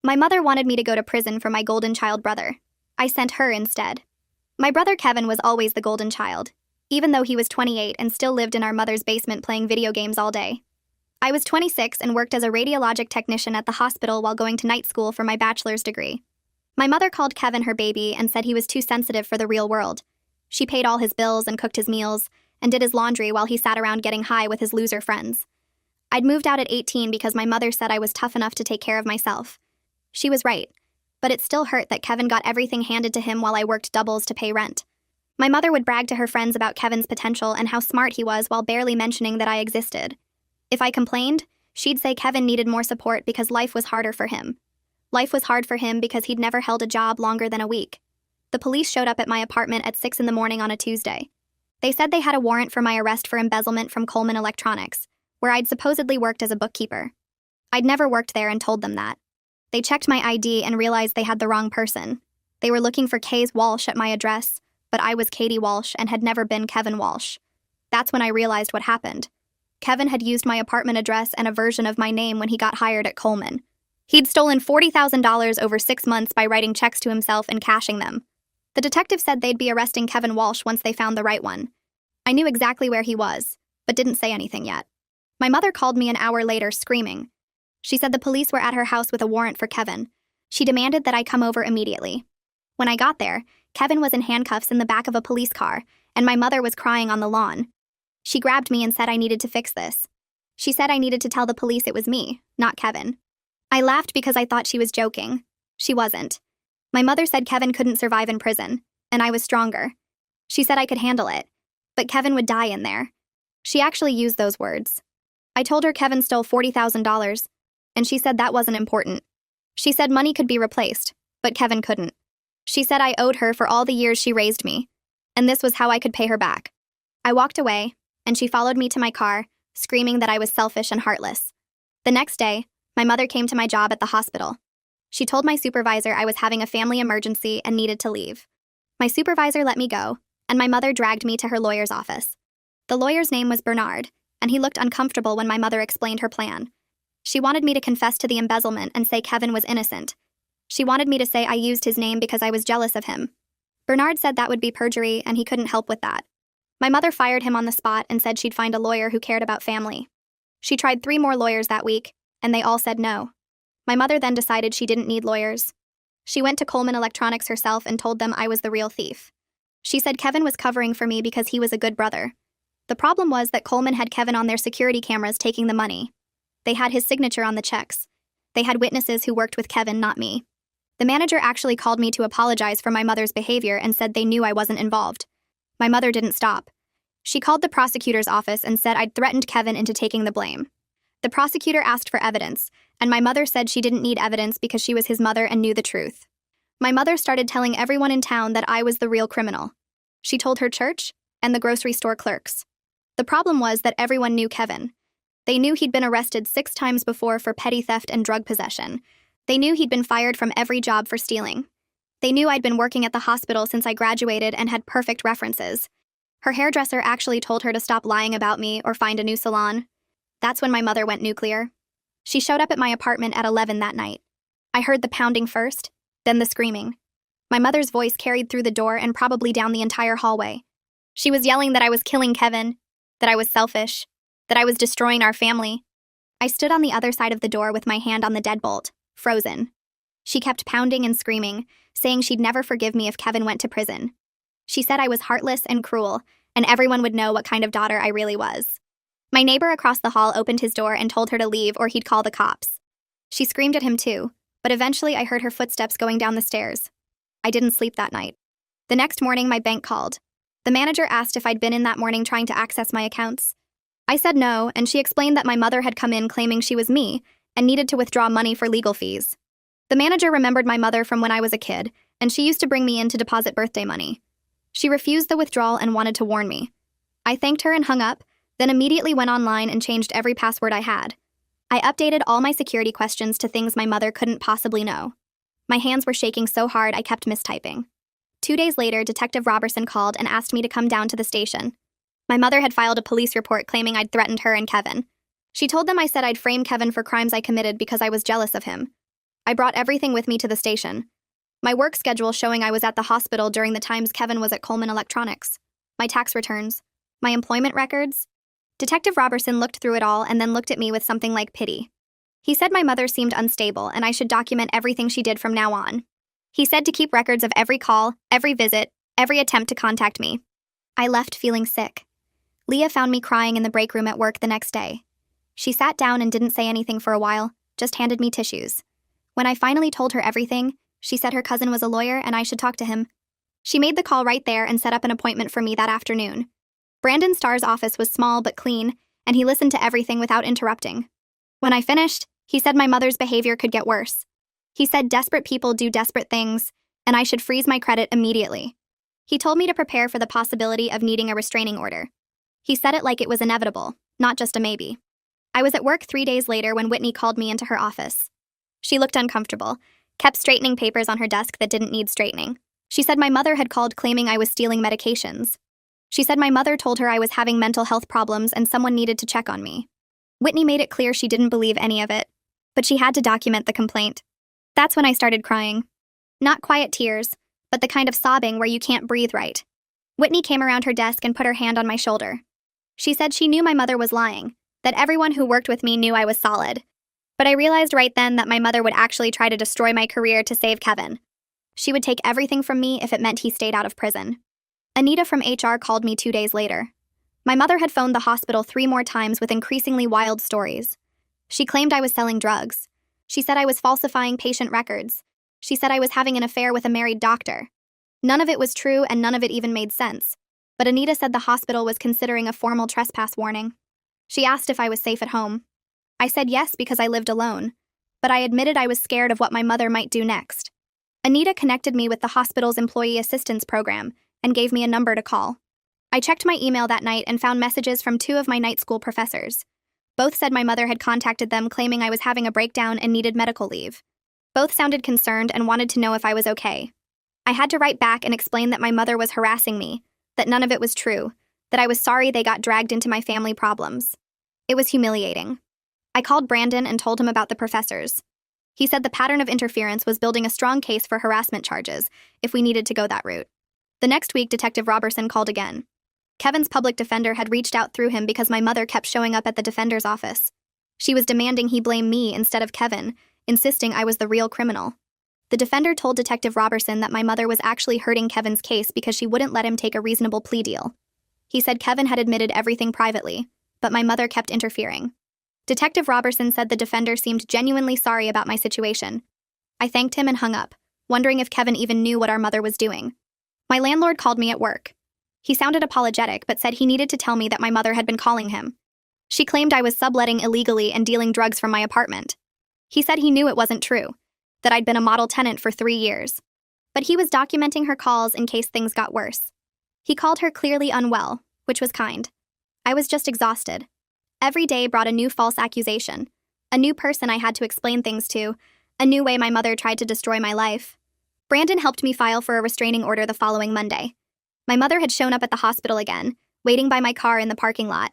My mother wanted me to go to prison for my golden child brother. I sent her instead. My brother Kevin was always the golden child, even though he was 28 and still lived in our mother's basement playing video games all day. I was 26 and worked as a radiologic technician at the hospital while going to night school for my bachelor's degree. My mother called Kevin her baby and said he was too sensitive for the real world. She paid all his bills and cooked his meals and did his laundry while he sat around getting high with his loser friends. I'd moved out at 18 because my mother said I was tough enough to take care of myself. She was right, but it still hurt that Kevin got everything handed to him while I worked doubles to pay rent. My mother would brag to her friends about Kevin's potential and how smart he was while barely mentioning that I existed. If I complained, she'd say Kevin needed more support because life was harder for him. Life was hard for him because he'd never held a job longer than a week. The police showed up at my apartment at 6 in the morning on a Tuesday. They said they had a warrant for my arrest for embezzlement from Coleman Electronics, where I'd supposedly worked as a bookkeeper. I'd never worked there and told them that. They checked my ID and realized they had the wrong person. They were looking for Kay's Walsh at my address, but I was Katie Walsh and had never been Kevin Walsh. That's when I realized what happened. Kevin had used my apartment address and a version of my name when he got hired at Coleman. He'd stolen $40,000 over 6 months by writing checks to himself and cashing them. The detective said they'd be arresting Kevin Walsh once they found the right one. I knew exactly where he was, but didn't say anything yet. My mother called me an hour later screaming. She said the police were at her house with a warrant for Kevin. She demanded that I come over immediately. When I got there, Kevin was in handcuffs in the back of a police car, and my mother was crying on the lawn. She grabbed me and said I needed to fix this. She said I needed to tell the police it was me, not Kevin. I laughed because I thought she was joking. She wasn't. My mother said Kevin couldn't survive in prison, and I was stronger. She said I could handle it, but Kevin would die in there. She actually used those words. I told her Kevin stole $40,000, and she said that wasn't important. She said money could be replaced, but Kevin couldn't. She said I owed her for all the years she raised me, and this was how I could pay her back. I walked away, and she followed me to my car, screaming that I was selfish and heartless. The next day, my mother came to my job at the hospital. She told my supervisor I was having a family emergency and needed to leave. My supervisor let me go, and my mother dragged me to her lawyer's office. The lawyer's name was Bernard, and he looked uncomfortable when my mother explained her plan. She wanted me to confess to the embezzlement and say Kevin was innocent. She wanted me to say I used his name because I was jealous of him. Bernard said that would be perjury, and he couldn't help with that. My mother fired him on the spot and said she'd find a lawyer who cared about family. She tried 3 more lawyers that week, and they all said no. My mother then decided she didn't need lawyers. She went to Coleman Electronics herself and told them I was the real thief. She said Kevin was covering for me because he was a good brother. The problem was that Coleman had Kevin on their security cameras taking the money. They had his signature on the checks. They had witnesses who worked with Kevin, not me. The manager actually called me to apologize for my mother's behavior and said they knew I wasn't involved. My mother didn't stop. She called the prosecutor's office and said I'd threatened Kevin into taking the blame. The prosecutor asked for evidence, and my mother said she didn't need evidence because she was his mother and knew the truth. My mother started telling everyone in town that I was the real criminal. She told her church and the grocery store clerks. The problem was that everyone knew Kevin. They knew he'd been arrested 6 times before for petty theft and drug possession. They knew he'd been fired from every job for stealing. They knew I'd been working at the hospital since I graduated and had perfect references. Her hairdresser actually told her to stop lying about me or find a new salon. That's when my mother went nuclear. She showed up at my apartment at 11 that night. I heard the pounding first, then the screaming. My mother's voice carried through the door and probably down the entire hallway. She was yelling that I was killing Kevin, that I was selfish, that I was destroying our family. I stood on the other side of the door with my hand on the deadbolt, frozen. She kept pounding and screaming, saying she'd never forgive me if Kevin went to prison. She said I was heartless and cruel, and everyone would know what kind of daughter I really was. My neighbor across the hall opened his door and told her to leave or he'd call the cops. She screamed at him too, but eventually I heard her footsteps going down the stairs. I didn't sleep that night. The next morning, my bank called. The manager asked if I'd been in that morning trying to access my accounts. I said no, and she explained that my mother had come in claiming she was me and needed to withdraw money for legal fees. The manager remembered my mother from when I was a kid, and she used to bring me in to deposit birthday money. She refused the withdrawal and wanted to warn me. I thanked her and hung up, then immediately went online and changed every password I had. I updated all my security questions to things my mother couldn't possibly know. My hands were shaking so hard I kept mistyping. 2 days later, Detective Robertson called and asked me to come down to the station. My mother had filed a police report claiming I'd threatened her and Kevin. She told them I said I'd frame Kevin for crimes I committed because I was jealous of him. I brought everything with me to the station. My work schedule showing I was at the hospital during the times Kevin was at Coleman Electronics. My tax returns. My employment records. Detective Robertson looked through it all and then looked at me with something like pity. He said my mother seemed unstable and I should document everything she did from now on. He said to keep records of every call, every visit, every attempt to contact me. I left feeling sick. Leah found me crying in the break room at work the next day. She sat down and didn't say anything for a while, just handed me tissues. When I finally told her everything, she said her cousin was a lawyer and I should talk to him. She made the call right there and set up an appointment for me that afternoon. Brandon Starr's office was small but clean, and he listened to everything without interrupting. When I finished, he said my mother's behavior could get worse. He said desperate people do desperate things, and I should freeze my credit immediately. He told me to prepare for the possibility of needing a restraining order. He said it like it was inevitable, not just a maybe. I was at work 3 days later when Whitney called me into her office. She looked uncomfortable, kept straightening papers on her desk that didn't need straightening. She said my mother had called claiming I was stealing medications. She said my mother told her I was having mental health problems and someone needed to check on me. Whitney made it clear she didn't believe any of it, but she had to document the complaint. That's when I started crying. Not quiet tears, but the kind of sobbing where you can't breathe right. Whitney came around her desk and put her hand on my shoulder. She said she knew my mother was lying, that everyone who worked with me knew I was solid. But I realized right then that my mother would actually try to destroy my career to save Kevin. She would take everything from me if it meant he stayed out of prison. Anita from HR called me 2 days later. My mother had phoned the hospital 3 more times with increasingly wild stories. She claimed I was selling drugs. She said I was falsifying patient records. She said I was having an affair with a married doctor. None of it was true and none of it even made sense. But Anita said the hospital was considering a formal trespass warning. She asked if I was safe at home. I said yes because I lived alone, but I admitted I was scared of what my mother might do next. Anita connected me with the hospital's employee assistance program and gave me a number to call. I checked my email that night and found messages from 2 of my night school professors. Both said my mother had contacted them claiming I was having a breakdown and needed medical leave. Both sounded concerned and wanted to know if I was okay. I had to write back and explain that my mother was harassing me, that none of it was true, that I was sorry they got dragged into my family problems. It was humiliating. I called Brandon and told him about the professors. He said the pattern of interference was building a strong case for harassment charges if we needed to go that route. The next week, Detective Robertson called again. Kevin's public defender had reached out through him because my mother kept showing up at the defender's office. She was demanding he blame me instead of Kevin, insisting I was the real criminal. The defender told Detective Robertson that my mother was actually hurting Kevin's case because she wouldn't let him take a reasonable plea deal. He said Kevin had admitted everything privately, but my mother kept interfering. Detective Robertson said the defender seemed genuinely sorry about my situation. I thanked him and hung up, wondering if Kevin even knew what our mother was doing. My landlord called me at work. He sounded apologetic but said he needed to tell me that my mother had been calling him. She claimed I was subletting illegally and dealing drugs from my apartment. He said he knew it wasn't true, that I'd been a model tenant for 3 years. But he was documenting her calls in case things got worse. He called her clearly unwell, which was kind. I was just exhausted. Every day brought a new false accusation, a new person I had to explain things to, a new way my mother tried to destroy my life. Brandon helped me file for a restraining order the following Monday. My mother had shown up at the hospital again, waiting by my car in the parking lot.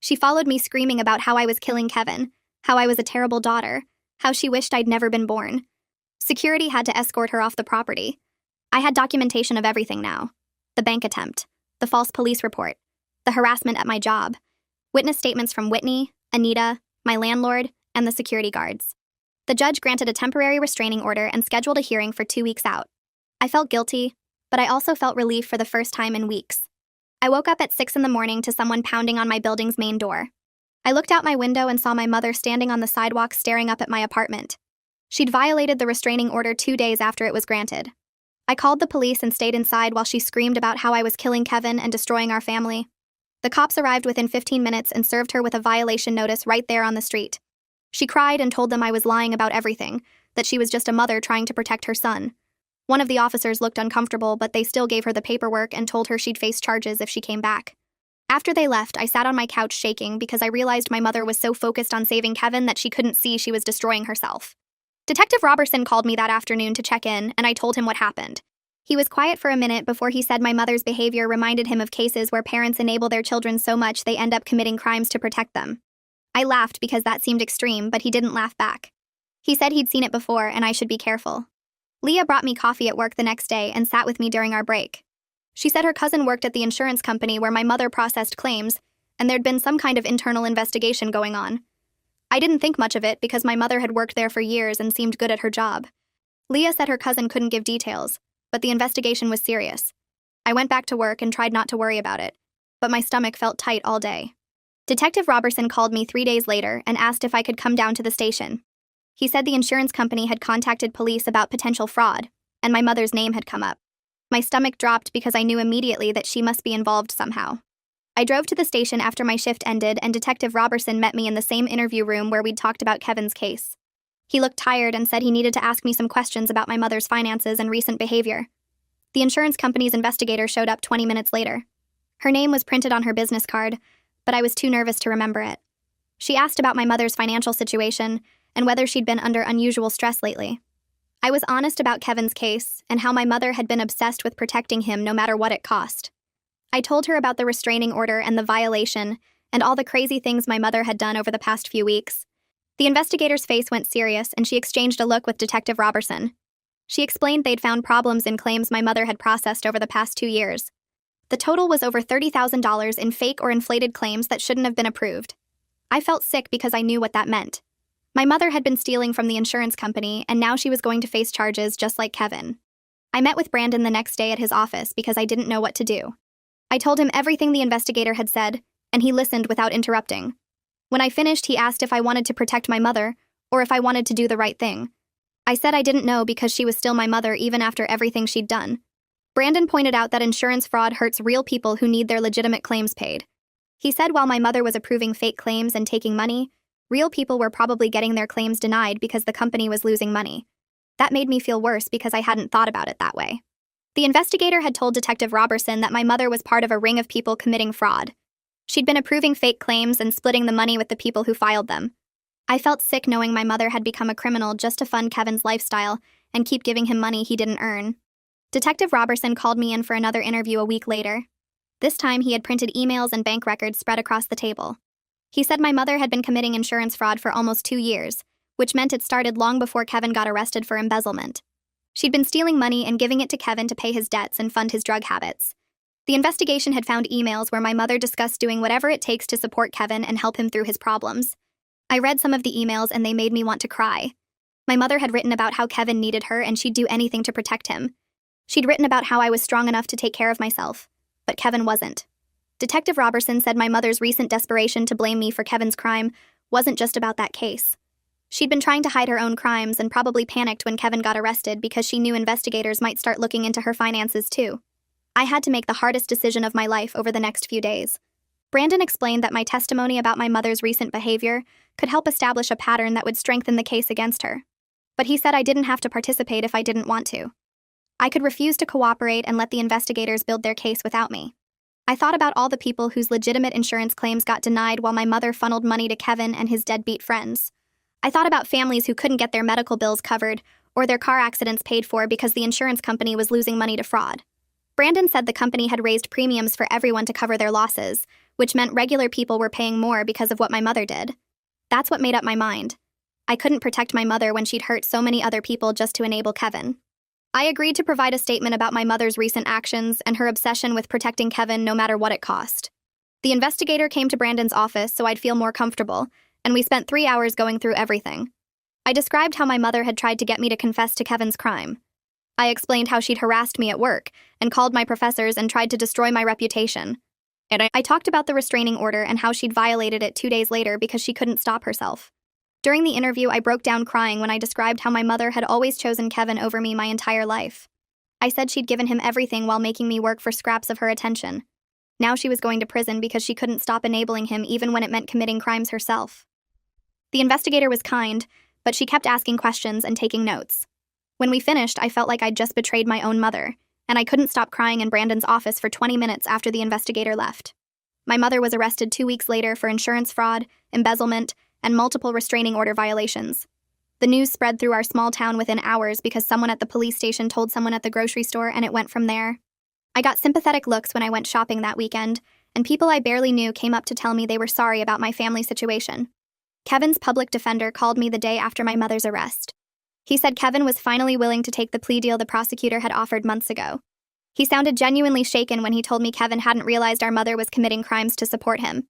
She followed me screaming about how I was killing Kevin, how I was a terrible daughter, how she wished I'd never been born. Security had to escort her off the property. I had documentation of everything now. The bank attempt, the false police report, the harassment at my job, witness statements from Whitney, Anita, my landlord, and the security guards. The judge granted a temporary restraining order and scheduled a hearing for 2 weeks out. I felt guilty, but I also felt relief for the first time in weeks. I woke up at 6 in the morning to someone pounding on my building's main door. I looked out my window and saw my mother standing on the sidewalk staring up at my apartment. She'd violated the restraining order 2 days after it was granted. I called the police and stayed inside while she screamed about how I was killing Kevin and destroying our family. The cops arrived within 15 minutes and served her with a violation notice right there on the street. She cried and told them I was lying about everything, that she was just a mother trying to protect her son. One of the officers looked uncomfortable, but they still gave her the paperwork and told her she'd face charges if she came back. After they left, I sat on my couch shaking because I realized my mother was so focused on saving Kevin that she couldn't see she was destroying herself. Detective Robertson called me that afternoon to check in, and I told him what happened. He was quiet for a minute before he said my mother's behavior reminded him of cases where parents enable their children so much they end up committing crimes to protect them. I laughed because that seemed extreme, but he didn't laugh back. He said he'd seen it before and I should be careful. Leah brought me coffee at work the next day and sat with me during our break. She said her cousin worked at the insurance company where my mother processed claims, and there'd been some kind of internal investigation going on. I didn't think much of it because my mother had worked there for years and seemed good at her job. Leah said her cousin couldn't give details, but the investigation was serious. I went back to work and tried not to worry about it, but my stomach felt tight all day. Detective Robertson called me 3 days later and asked if I could come down to the station. He said the insurance company had contacted police about potential fraud, and my mother's name had come up. My stomach dropped because I knew immediately that she must be involved somehow. I drove to the station after my shift ended, and Detective Robertson met me in the same interview room where we'd talked about Kevin's case. He looked tired and said he needed to ask me some questions about my mother's finances and recent behavior. The insurance company's investigator showed up 20 minutes later. Her name was printed on her business card, but I was too nervous to remember it. She asked about my mother's financial situation and whether she'd been under unusual stress lately. I was honest about Kevin's case and how my mother had been obsessed with protecting him no matter what it cost. I told her about the restraining order and the violation and all the crazy things my mother had done over the past few weeks. The investigator's face went serious and she exchanged a look with Detective Robertson. She explained they'd found problems in claims my mother had processed over the past 2 years. The total was over $30,000 in fake or inflated claims that shouldn't have been approved. I felt sick because I knew what that meant. My mother had been stealing from the insurance company, and now she was going to face charges just like Kevin. I met with Brandon the next day at his office because I didn't know what to do. I told him everything the investigator had said, and he listened without interrupting. When I finished, he asked if I wanted to protect my mother, or if I wanted to do the right thing. I said I didn't know because she was still my mother even after everything she'd done. Brandon pointed out that insurance fraud hurts real people who need their legitimate claims paid. He said while my mother was approving fake claims and taking money, real people were probably getting their claims denied because the company was losing money. That made me feel worse because I hadn't thought about it that way. The investigator had told Detective Robertson that my mother was part of a ring of people committing fraud. She'd been approving fake claims and splitting the money with the people who filed them. I felt sick knowing my mother had become a criminal just to fund Kevin's lifestyle and keep giving him money he didn't earn. Detective Robertson called me in for another interview a week later. This time he had printed emails and bank records spread across the table. He said my mother had been committing insurance fraud for almost 2 years, which meant it started long before Kevin got arrested for embezzlement. She'd been stealing money and giving it to Kevin to pay his debts and fund his drug habits. The investigation had found emails where my mother discussed doing whatever it takes to support Kevin and help him through his problems. I read some of the emails and they made me want to cry. My mother had written about how Kevin needed her and she'd do anything to protect him. She'd written about how I was strong enough to take care of myself, but Kevin wasn't. Detective Robertson said my mother's recent desperation to blame me for Kevin's crime wasn't just about that case. She'd been trying to hide her own crimes and probably panicked when Kevin got arrested because she knew investigators might start looking into her finances too. I had to make the hardest decision of my life over the next few days. Brandon explained that my testimony about my mother's recent behavior could help establish a pattern that would strengthen the case against her. But he said I didn't have to participate if I didn't want to. I could refuse to cooperate and let the investigators build their case without me. I thought about all the people whose legitimate insurance claims got denied while my mother funneled money to Kevin and his deadbeat friends. I thought about families who couldn't get their medical bills covered or their car accidents paid for because the insurance company was losing money to fraud. Brandon said the company had raised premiums for everyone to cover their losses, which meant regular people were paying more because of what my mother did. That's what made up my mind. I couldn't protect my mother when she'd hurt so many other people just to enable Kevin. I agreed to provide a statement about my mother's recent actions and her obsession with protecting Kevin no matter what it cost. The investigator came to Brandon's office so I'd feel more comfortable, and we spent 3 hours going through everything. I described how my mother had tried to get me to confess to Kevin's crime. I explained how she'd harassed me at work and called my professors and tried to destroy my reputation. And I talked about the restraining order and how she'd violated it 2 days later because she couldn't stop herself. During the interview, I broke down crying when I described how my mother had always chosen Kevin over me my entire life. I said she'd given him everything while making me work for scraps of her attention. Now she was going to prison because she couldn't stop enabling him even when it meant committing crimes herself. The investigator was kind, but she kept asking questions and taking notes. When we finished, I felt like I'd just betrayed my own mother, and I couldn't stop crying in Brandon's office for 20 minutes after the investigator left. My mother was arrested 2 weeks later for insurance fraud, embezzlement, and multiple restraining order violations. The news spread through our small town within hours because someone at the police station told someone at the grocery store, and it went from there. I got sympathetic looks when I went shopping that weekend, and people I barely knew came up to tell me they were sorry about my family situation. Kevin's public defender called me the day after my mother's arrest. He said Kevin was finally willing to take the plea deal the prosecutor had offered months ago. He sounded genuinely shaken when he told me Kevin hadn't realized our mother was committing crimes to support him.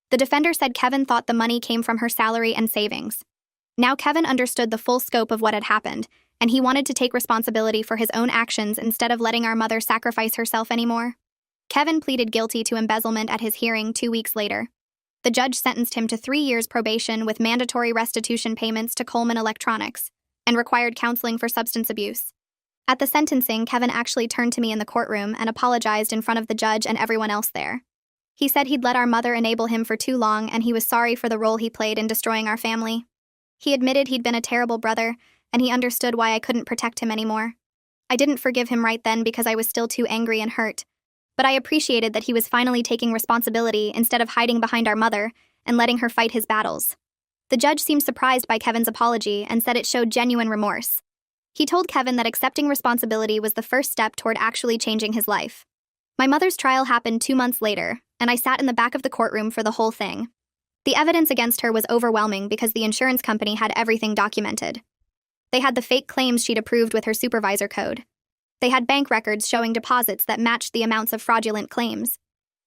The defender said Kevin thought the money came from her salary and savings. Now Kevin understood the full scope of what had happened, and he wanted to take responsibility for his own actions instead of letting our mother sacrifice herself anymore. Kevin pleaded guilty to embezzlement at his hearing 2 weeks later. The judge sentenced him to 3 years probation with mandatory restitution payments to Coleman Electronics and required counseling for substance abuse. At the sentencing, Kevin actually turned to me in the courtroom and apologized in front of the judge and everyone else there. He said he'd let our mother enable him for too long and he was sorry for the role he played in destroying our family. He admitted he'd been a terrible brother, and he understood why I couldn't protect him anymore. I didn't forgive him right then because I was still too angry and hurt, but I appreciated that he was finally taking responsibility instead of hiding behind our mother and letting her fight his battles. The judge seemed surprised by Kevin's apology and said it showed genuine remorse. He told Kevin that accepting responsibility was the first step toward actually changing his life. My mother's trial happened 2 months later, and I sat in the back of the courtroom for the whole thing. The evidence against her was overwhelming because the insurance company had everything documented. They had the fake claims she'd approved with her supervisor code. They had bank records showing deposits that matched the amounts of fraudulent claims.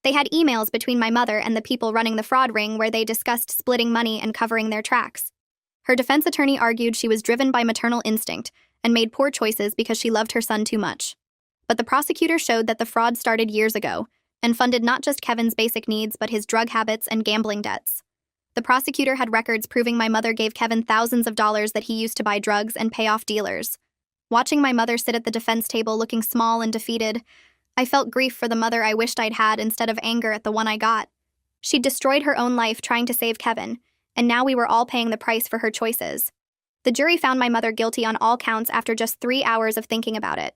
They had emails between my mother and the people running the fraud ring where they discussed splitting money and covering their tracks. Her defense attorney argued she was driven by maternal instinct and made poor choices because she loved her son too much. But the prosecutor showed that the fraud started years ago and funded not just Kevin's basic needs but his drug habits and gambling debts. The prosecutor had records proving my mother gave Kevin thousands of dollars that he used to buy drugs and pay off dealers. Watching my mother sit at the defense table looking small and defeated, I felt grief for the mother I wished I'd had instead of anger at the one I got. She'd destroyed her own life trying to save Kevin, and now we were all paying the price for her choices. The jury found my mother guilty on all counts after just 3 hours of thinking about it.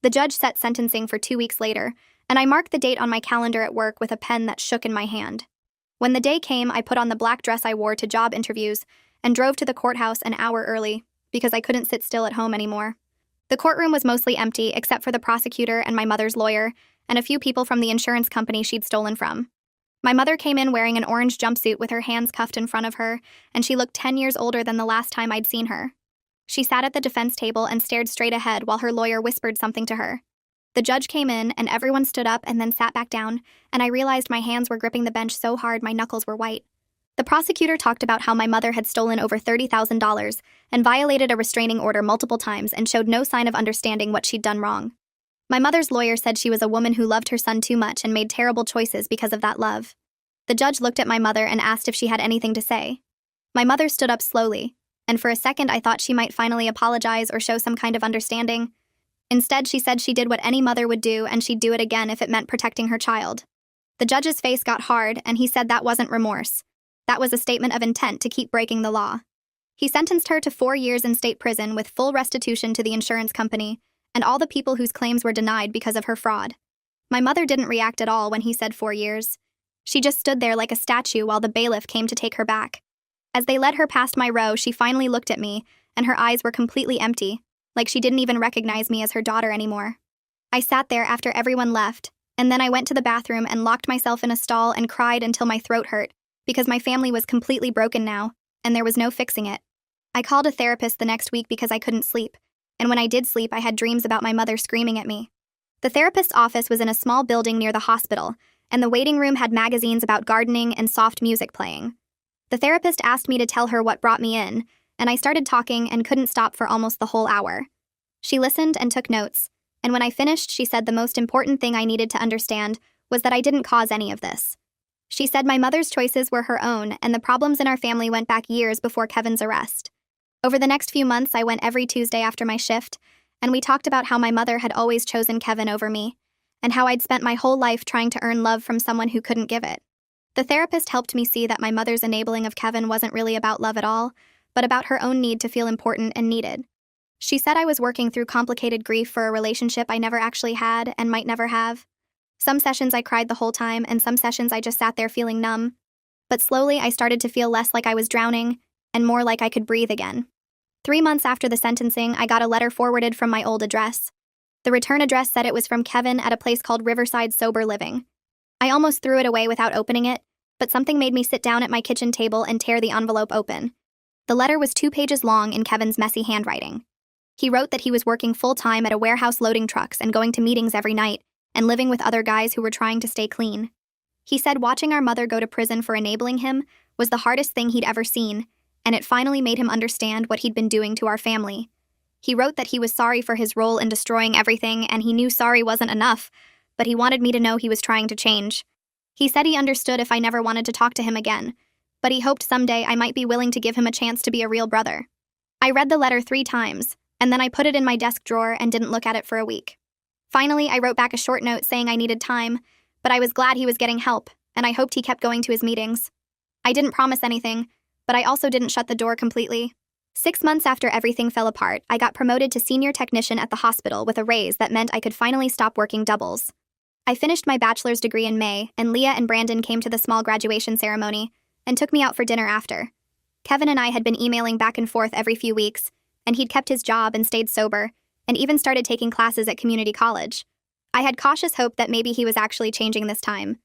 The judge set sentencing for 2 weeks later, and I marked the date on my calendar at work with a pen that shook in my hand. When the day came, I put on the black dress I wore to job interviews and drove to the courthouse an hour early because I couldn't sit still at home anymore. The courtroom was mostly empty except for the prosecutor and my mother's lawyer and a few people from the insurance company she'd stolen from. My mother came in wearing an orange jumpsuit with her hands cuffed in front of her, and she looked 10 years older than the last time I'd seen her. She sat at the defense table and stared straight ahead while her lawyer whispered something to her. The judge came in, and everyone stood up and then sat back down, and I realized my hands were gripping the bench so hard my knuckles were white. The prosecutor talked about how my mother had stolen over $30,000 and violated a restraining order multiple times and showed no sign of understanding what she'd done wrong. My mother's lawyer said she was a woman who loved her son too much and made terrible choices because of that love. The judge looked at my mother and asked if she had anything to say. My mother stood up slowly, and for a second I thought she might finally apologize or show some kind of understanding. Instead, she said she did what any mother would do and she'd do it again if it meant protecting her child. The judge's face got hard, and he said that wasn't remorse. That was a statement of intent to keep breaking the law. He sentenced her to 4 years in state prison with full restitution to the insurance company and all the people whose claims were denied because of her fraud. My mother didn't react at all when he said 4 years. She just stood there like a statue while the bailiff came to take her back. As they led her past my row, she finally looked at me, and her eyes were completely empty, like she didn't even recognize me as her daughter anymore. I sat there after everyone left, and then I went to the bathroom and locked myself in a stall and cried until my throat hurt, because my family was completely broken now, and there was no fixing it. I called a therapist the next week because I couldn't sleep, and when I did sleep, I had dreams about my mother screaming at me. The therapist's office was in a small building near the hospital, and the waiting room had magazines about gardening and soft music playing. The therapist asked me to tell her what brought me in, and I started talking and couldn't stop for almost the whole hour. She listened and took notes, and when I finished, she said the most important thing I needed to understand was that I didn't cause any of this. She said my mother's choices were her own, and the problems in our family went back years before Kevin's arrest. Over the next few months, I went every Tuesday after my shift, and we talked about how my mother had always chosen Kevin over me, and how I'd spent my whole life trying to earn love from someone who couldn't give it. The therapist helped me see that my mother's enabling of Kevin wasn't really about love at all, but about her own need to feel important and needed. She said I was working through complicated grief for a relationship I never actually had and might never have. Some sessions I cried the whole time, and some sessions I just sat there feeling numb. But slowly I started to feel less like I was drowning, and more like I could breathe again. 3 months after the sentencing, I got a letter forwarded from my old address. The return address said it was from Kevin at a place called Riverside Sober Living. I almost threw it away without opening it, But something made me sit down at my kitchen table and tear the envelope open. The letter was 2 pages long in Kevin's messy handwriting. He wrote that he was working full-time at a warehouse loading trucks and going to meetings every night, and living with other guys who were trying to stay clean. He said watching our mother go to prison for enabling him was the hardest thing he'd ever seen, and it finally made him understand what he'd been doing to our family. He wrote that he was sorry for his role in destroying everything, and he knew sorry wasn't enough, but he wanted me to know he was trying to change. He said he understood if I never wanted to talk to him again, but he hoped someday I might be willing to give him a chance to be a real brother. I read the letter 3 times, and then I put it in my desk drawer and didn't look at it for a week. Finally, I wrote back a short note saying I needed time, but I was glad he was getting help, and I hoped he kept going to his meetings. I didn't promise anything, but I also didn't shut the door completely. 6 months after everything fell apart, I got promoted to senior technician at the hospital with a raise that meant I could finally stop working doubles. I finished my bachelor's degree in May, and Leah and Brandon came to the small graduation ceremony and took me out for dinner after. Kevin and I had been emailing back and forth every few weeks, and he'd kept his job and stayed sober, and even started taking classes at community college. I had cautious hope that maybe he was actually changing this time.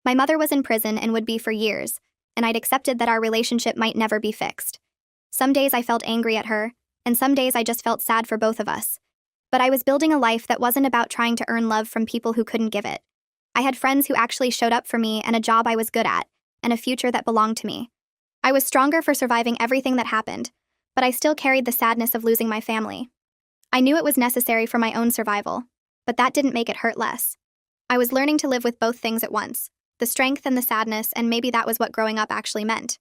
My mother was in prison and would be for years, and I'd accepted that our relationship might never be fixed. Some days I felt angry at her, and some days I just felt sad for both of us. But I was building a life that wasn't about trying to earn love from people who couldn't give it. I had friends who actually showed up for me and a job I was good at, and a future that belonged to me. I was stronger for surviving everything that happened, but I still carried the sadness of losing my family. I knew it was necessary for my own survival, but that didn't make it hurt less. I was learning to live with both things at once, the strength and the sadness, and maybe that was what growing up actually meant.